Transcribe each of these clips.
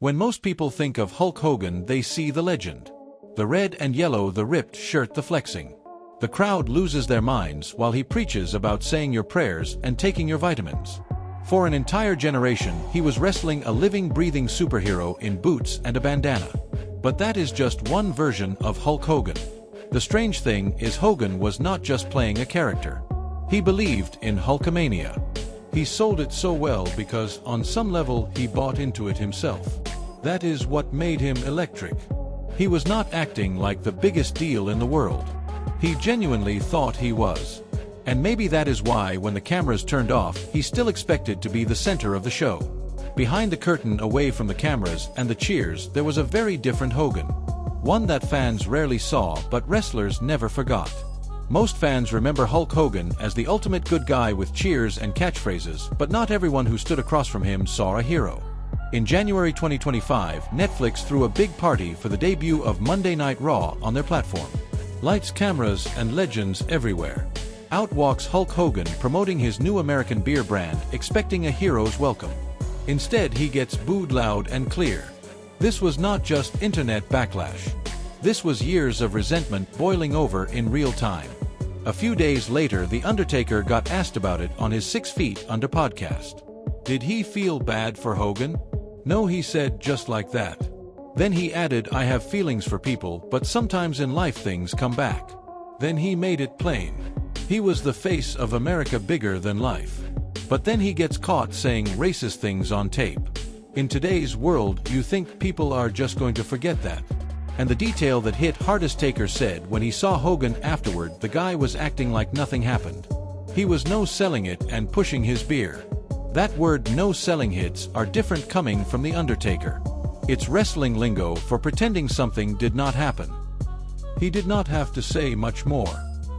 When most people think of Hulk Hogan, they see the legend. The red and yellow, the ripped shirt, the flexing. The crowd loses their minds while he preaches about saying your prayers and taking your vitamins. For an entire generation, he was wrestling a living, breathing superhero in boots and a bandana. But that is just one version of Hulk Hogan. The strange thing is Hogan was not just playing a character. He believed in Hulkamania. He sold it so well because on some level he bought into it himself. That is what made him electric. He was not acting like the biggest deal in the world. He genuinely thought he was. And maybe that is why when the cameras turned off, he still expected to be the center of the show. Behind the curtain, away from the cameras and the cheers, there was a very different Hogan. One that fans rarely saw but wrestlers never forgot. Most fans remember Hulk Hogan as the ultimate good guy with cheers and catchphrases, but not everyone who stood across from him saw a hero. In January 2025, Netflix threw a big party for the debut of Monday Night Raw on their platform. Lights, cameras, and legends everywhere. Out walks Hulk Hogan promoting his new American beer brand, expecting a hero's welcome. Instead, he gets booed loud and clear. This was not just internet backlash. This was years of resentment boiling over in real time. A few days later, The Undertaker got asked about it on his 6 Feet Under podcast. Did he feel bad for Hogan? No, he said, just like that. Then he added, I have feelings for people, but sometimes in life things come back. Then he made it plain. He was the face of America, bigger than life. But then he gets caught saying racist things on tape. In today's world, you think people are just going to forget that. And the detail that hit hardest, Taker said when he saw Hogan afterward, the guy was acting like nothing happened. He was no selling it and pushing his beer. That word no selling hits are different coming from The Undertaker. It's wrestling lingo for pretending something did not happen. He did not have to say much more.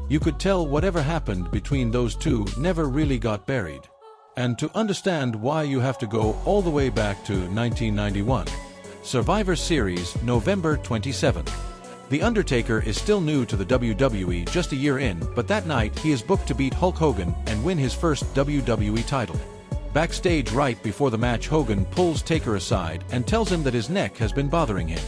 You could tell whatever happened between those two never really got buried. And to understand why, you have to go all the way back to 1991. Survivor Series, November 27th. The Undertaker is still new to the WWE, just a year in, but that night he is booked to beat Hulk Hogan and win his first WWE title. Backstage right before the match, Hogan pulls Taker aside and tells him that his neck has been bothering him.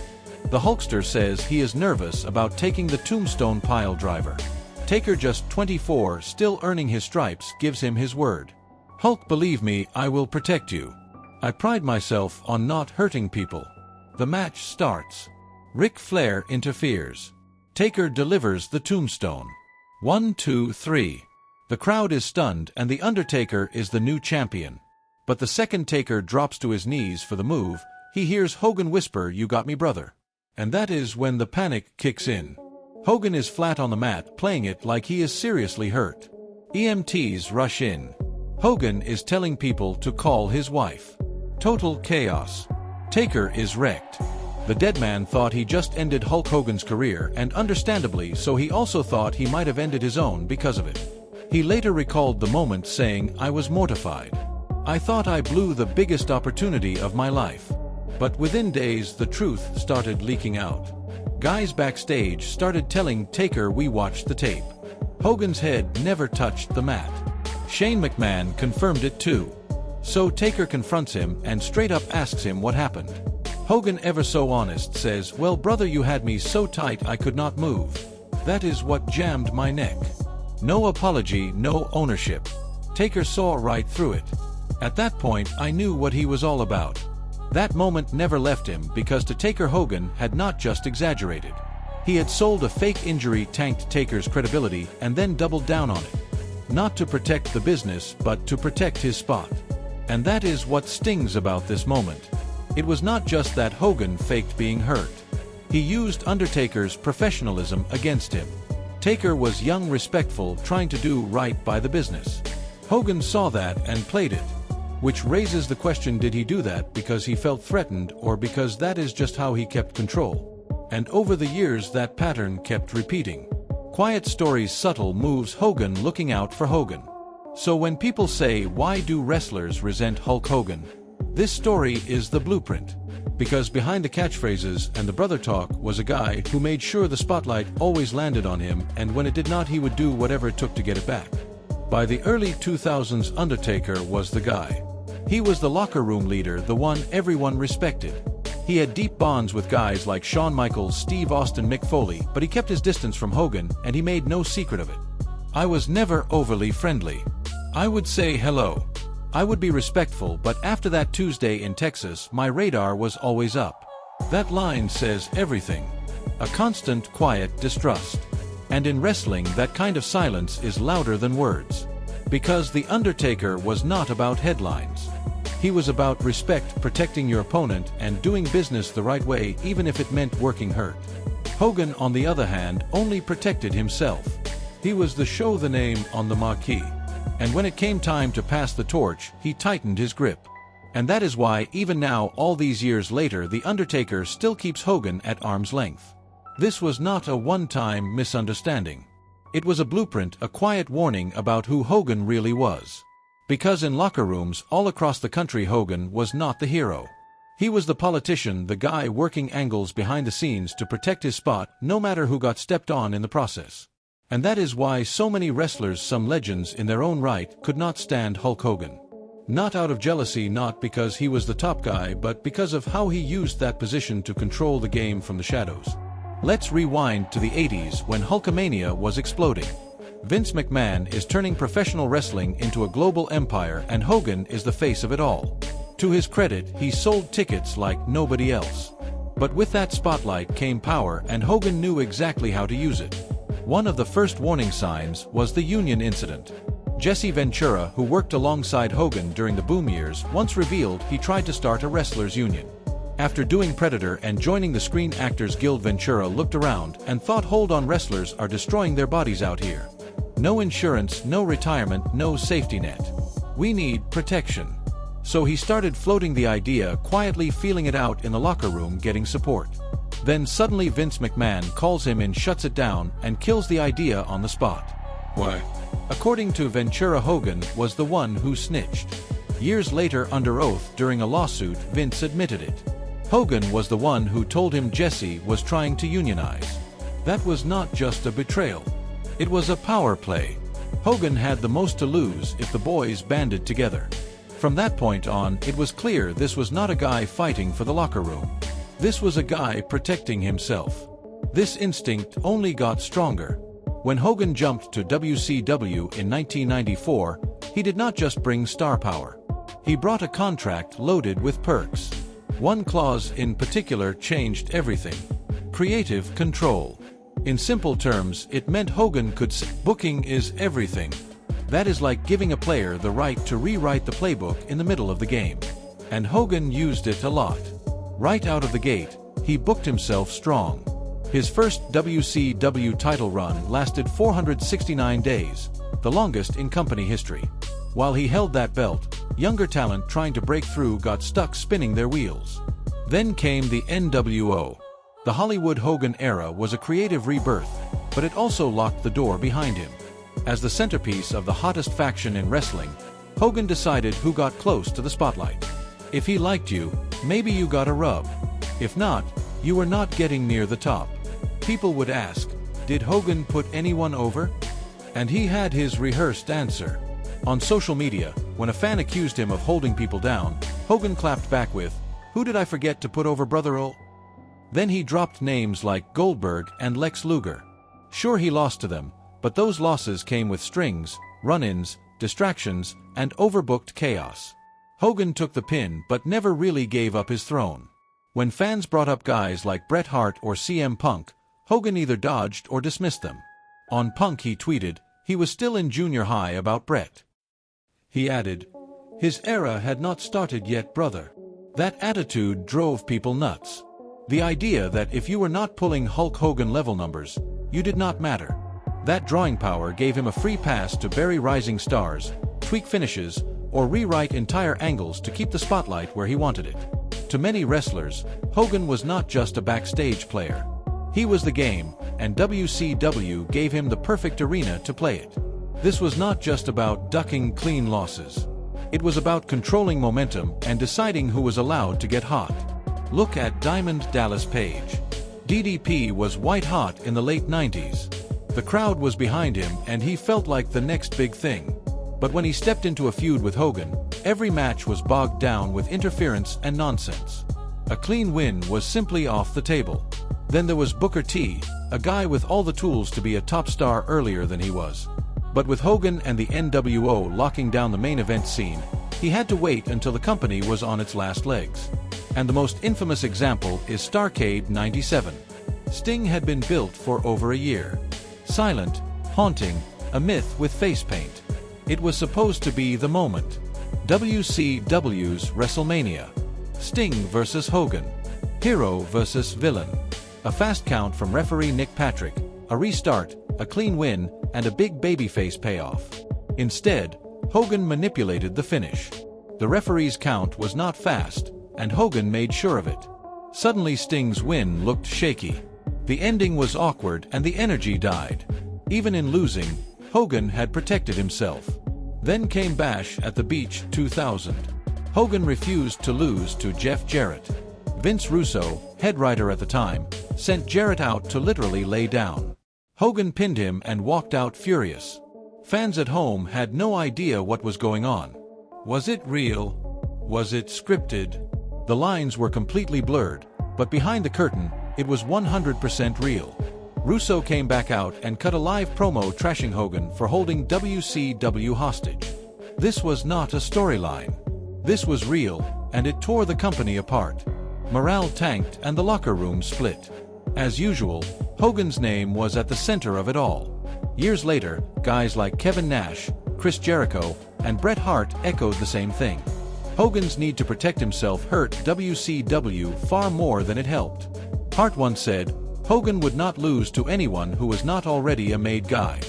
The Hulkster says he is nervous about taking the tombstone pile driver. Taker, just 24, still earning his stripes, gives him his word. Hulk, believe me, I will protect you. I pride myself on not hurting people. The match starts. Ric Flair interferes. Taker delivers the tombstone. 1, 2, 3. The crowd is stunned and The Undertaker is the new champion. But the second Taker drops to his knees for the move, he hears Hogan whisper, "You got me, brother." And that is when the panic kicks in. Hogan is flat on the mat, playing it like he is seriously hurt. EMTs rush in. Hogan is telling people to call his wife. Total chaos. Taker is wrecked. The dead man thought he just ended Hulk Hogan's career, and understandably so, he also thought he might have ended his own because of it. He later recalled the moment, saying, "I was mortified. I thought I blew the biggest opportunity of my life." But within days, the truth started leaking out. Guys backstage started telling Taker, "We watched the tape. Hogan's head never touched the mat." Shane McMahon confirmed it too. So Taker confronts him and straight up asks him what happened. Hogan, ever so honest, says, "Well, brother, you had me so tight I could not move. That is what jammed my neck." No apology, no ownership. Taker saw right through it. At that point, I knew what he was all about. That moment never left him, because to Taker, Hogan had not just exaggerated. He had sold a fake injury, tanked Taker's credibility, and then doubled down on it. Not to protect the business, but to protect his spot. And that is what stings about this moment. It was not just that Hogan faked being hurt. He used Undertaker's professionalism against him. Taker was young, respectful, trying to do right by the business. Hogan saw that and played it. Which raises the question, did he do that because he felt threatened, or because that is just how he kept control? And over the years, that pattern kept repeating. Quiet stories, subtle moves, Hogan looking out for Hogan. So when people say, why do wrestlers resent Hulk Hogan? This story is the blueprint. Because behind the catchphrases and the brother talk was a guy who made sure the spotlight always landed on him, and when it did not, he would do whatever it took to get it back. By the early 2000s, Undertaker was the guy. He was the locker room leader, the one everyone respected. He had deep bonds with guys like Shawn Michaels, Steve Austin, Mick Foley, but he kept his distance from Hogan and he made no secret of it. I was never overly friendly. I would say hello. I would be respectful, but after that Tuesday in Texas, my radar was always up. That line says everything. A constant, quiet distrust. And in wrestling, that kind of silence is louder than words. Because The Undertaker was not about headlines. He was about respect, protecting your opponent, and doing business the right way, even if it meant working hurt. Hogan, on the other hand, only protected himself. He was the show, the name on the marquee. And when it came time to pass the torch, he tightened his grip. And that is why, even now, all these years later, The Undertaker still keeps Hogan at arm's length. This was not a one-time misunderstanding. It was a blueprint, a quiet warning about who Hogan really was. Because in locker rooms all across the country, Hogan was not the hero. He was the politician, the guy working angles behind the scenes to protect his spot, no matter who got stepped on in the process. And that is why so many wrestlers, some legends in their own right, could not stand Hulk Hogan. Not out of jealousy, not because he was the top guy, but because of how he used that position to control the game from the shadows. Let's rewind to the 80s when Hulkamania was exploding. Vince McMahon is turning professional wrestling into a global empire, and Hogan is the face of it all. To his credit, he sold tickets like nobody else. But with that spotlight came power, and Hogan knew exactly how to use it. One of the first warning signs was the union incident. Jesse Ventura, who worked alongside Hogan during the boom years, once revealed he tried to start a wrestlers' union. After doing Predator and joining the Screen Actors Guild, Ventura looked around and thought, hold on, wrestlers are destroying their bodies out here. No insurance, no retirement, no safety net. We need protection. So he started floating the idea, quietly feeling it out in the locker room, getting support. Then suddenly Vince McMahon calls him in, shuts it down, and kills the idea on the spot. Why? According to Ventura, Hogan was the one who snitched. Years later, under oath during a lawsuit, Vince admitted it. Hogan was the one who told him Jesse was trying to unionize. That was not just a betrayal. It was a power play. Hogan had the most to lose if the boys banded together. From that point on, it was clear this was not a guy fighting for the locker room. This was a guy protecting himself. This instinct only got stronger. When Hogan jumped to WCW in 1994, he did not just bring star power. He brought a contract loaded with perks. One clause in particular changed everything. Creative control. In simple terms, it meant Hogan could say, booking is everything. That is like giving a player the right to rewrite the playbook in the middle of the game. And Hogan used it a lot. Right out of the gate, he booked himself strong. His first WCW title run lasted 469 days, the longest in company history. While he held that belt, younger talent trying to break through got stuck spinning their wheels. Then came the NWO. The Hollywood Hogan era was a creative rebirth, but it also locked the door behind him. As the centerpiece of the hottest faction in wrestling, Hogan decided who got close to the spotlight. If he liked you, maybe you got a rub. If not, you were not getting near the top. People would ask, did Hogan put anyone over? And he had his rehearsed answer. On social media, when a fan accused him of holding people down, Hogan clapped back with, who did I forget to put over, brother? Oh. Then he dropped names like Goldberg and Lex Luger. Sure, he lost to them, but those losses came with strings, run-ins, distractions, and overbooked chaos. Hogan took the pin but never really gave up his throne. When fans brought up guys like Bret Hart or CM Punk, Hogan either dodged or dismissed them. On Punk he tweeted, he was still in junior high about Bret. He added, his era had not started yet, brother. That attitude drove people nuts. The idea that if you were not pulling Hulk Hogan level numbers, you did not matter. That drawing power gave him a free pass to bury rising stars, tweak finishes, or rewrite entire angles to keep the spotlight where he wanted it. To many wrestlers, Hogan was not just a backstage player. He was the game, and WCW gave him the perfect arena to play it. This was not just about ducking clean losses. It was about controlling momentum and deciding who was allowed to get hot. Look at Diamond Dallas Page. DDP was white hot in the late 90s. The crowd was behind him and he felt like the next big thing. But when he stepped into a feud with Hogan, every match was bogged down with interference and nonsense. A clean win was simply off the table. Then there was Booker T, a guy with all the tools to be a top star earlier than he was. But with Hogan and the NWO locking down the main event scene, he had to wait until the company was on its last legs. And the most infamous example is Starrcade '97. Sting had been built for over a year. Silent, haunting, a myth with face paint. It was supposed to be the moment. WCW's WrestleMania. Sting versus Hogan. Hero versus villain. A fast count from referee Nick Patrick, a restart, a clean win, and a big babyface payoff. Instead, Hogan manipulated the finish. The referee's count was not fast, and Hogan made sure of it. Suddenly Sting's win looked shaky. The ending was awkward and the energy died. Even in losing, Hogan had protected himself. Then came Bash at the Beach 2000. Hogan refused to lose to Jeff Jarrett. Vince Russo, head writer at the time, sent Jarrett out to literally lay down. Hogan pinned him and walked out furious. Fans at home had no idea what was going on. Was it real? Was it scripted? The lines were completely blurred, but behind the curtain, it was 100% real. Russo came back out and cut a live promo trashing Hogan for holding WCW hostage. This was not a storyline. This was real, and it tore the company apart. Morale tanked and the locker room split. As usual, Hogan's name was at the center of it all. Years later, guys like Kevin Nash, Chris Jericho, and Bret Hart echoed the same thing. Hogan's need to protect himself hurt WCW far more than it helped. Hart once said, Hogan would not lose to anyone who was not already a made guy.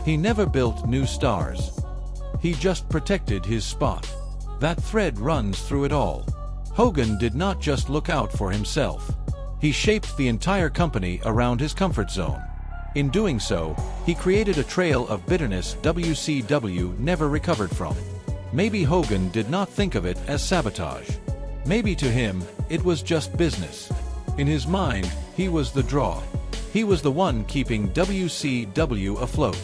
He never built new stars. He just protected his spot. That thread runs through it all. Hogan did not just look out for himself. He shaped the entire company around his comfort zone. In doing so, he created a trail of bitterness WCW never recovered from. Maybe Hogan did not think of it as sabotage. Maybe to him, it was just business. In his mind, he was the draw. He was the one keeping WCW afloat.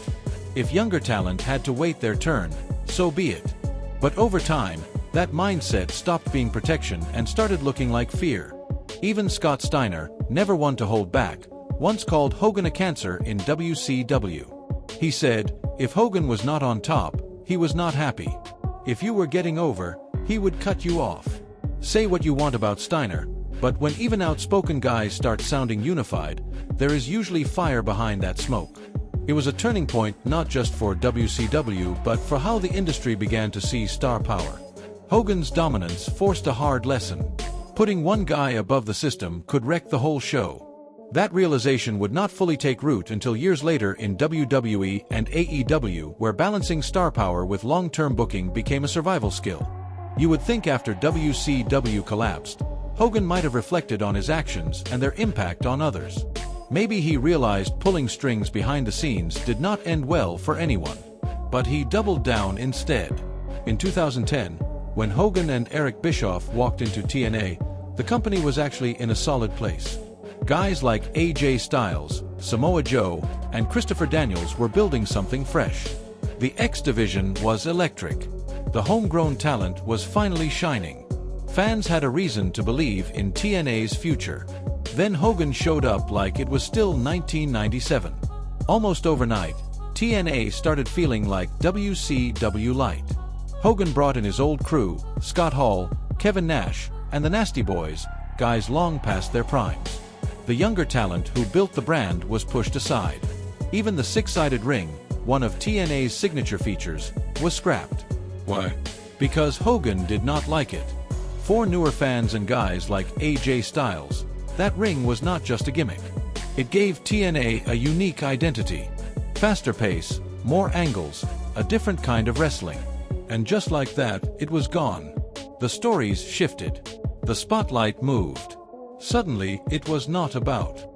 If younger talent had to wait their turn, so be it. But over time, that mindset stopped being protection and started looking like fear. Even Scott Steiner, never one to hold back, once called Hogan a cancer in WCW. He said, if Hogan was not on top, he was not happy. If you were getting over, he would cut you off. Say what you want about Steiner, but when even outspoken guys start sounding unified, there is usually fire behind that smoke. It was a turning point not just for WCW but for how the industry began to see star power. Hogan's dominance forced a hard lesson. Putting one guy above the system could wreck the whole show. That realization would not fully take root until years later in WWE and AEW, where balancing star power with long-term booking became a survival skill. You would think after WCW collapsed, Hogan might have reflected on his actions and their impact on others. Maybe he realized pulling strings behind the scenes did not end well for anyone. But he doubled down instead. In 2010, when Hogan and Eric Bischoff walked into TNA, the company was actually in a solid place. Guys like AJ Styles, Samoa Joe, and Christopher Daniels were building something fresh. The X Division was electric. The homegrown talent was finally shining. Fans had a reason to believe in TNA's future. Then Hogan showed up like it was still 1997. Almost overnight, TNA started feeling like WCW light. Hogan brought in his old crew, Scott Hall, Kevin Nash, and the Nasty Boys, guys long past their primes. The younger talent who built the brand was pushed aside. Even the six-sided ring, one of TNA's signature features, was scrapped. Why? Because Hogan did not like it. For newer fans and guys like AJ Styles, that ring was not just a gimmick. It gave TNA a unique identity. Faster pace, more angles, a different kind of wrestling. And just like that, it was gone. The stories shifted. The spotlight moved. Suddenly, it was not about